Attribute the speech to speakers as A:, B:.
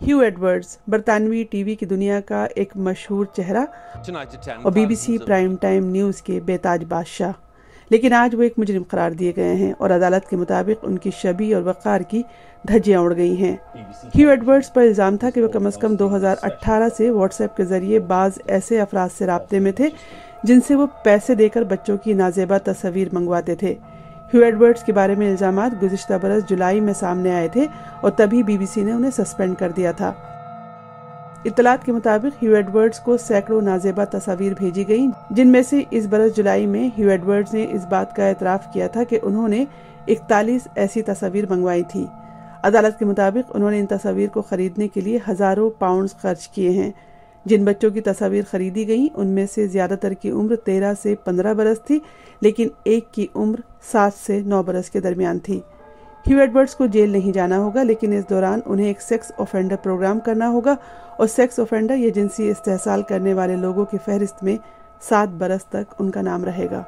A: ह्यू Edwards बरतानवी TV की दुनिया का एक मशहूर चेहरा और BBC प्राइम टाइम न्यूज़ के बेताज बादशाह, लेकिन आज वो एक मुजरिम करार दिए गए हैं और अदालत के मुताबिक उनकी शबी और वक़ार की धज्जियां उड़ गई हैं। ह्यू एडवर्ड्स पर इल्ज़ाम था कि वो कम से कम 2018 से व्हाट्सएप के जरिए बाज़ ऐसे अफराद से राब्ते में थे जिनसे वो पैसे देकर बच्चों की नाजेबा तस्वीर मंगवाते थे। ह्यू एडवर्ड्स के बारे में इल्ज़ामात गुज़िश्ता बरस जुलाई में सामने आए थे और तभी BBC ने उन्हें सस्पेंड कर दिया था। इत्तलात के मुताबिक ह्यू एडवर्ड्स को सैकड़ों नाजेबा तस्वीर भेजी गईं, जिनमें से इस बरस जुलाई में ह्यू एडवर्ड्स ने इस बात का एतराफ़ किया था कि उन्होंने 41 ऐसी तस्वीर मंगवाई थी। अदालत के मुताबिक उन्होंने इन तस्वीर को खरीदने के लिए हज़ारों पाउंड्स खर्च किए हैं। जिन बच्चों की तस्वीर खरीदी गई उनमें से ज़्यादातर की उम्र 13 से 15 बरस थी, लेकिन एक की उम्र 7 से 9 बरस के दरमियान थी। ह्यू एडवर्ड्स को जेल नहीं जाना होगा, लेकिन इस दौरान उन्हें एक सेक्स ऑफेंडर प्रोग्राम करना होगा और सेक्स ऑफेंडर या जिनसी इस्तेहसाल करने वाले लोगों की फहरिस्त में 7 बरस तक उनका नाम रहेगा।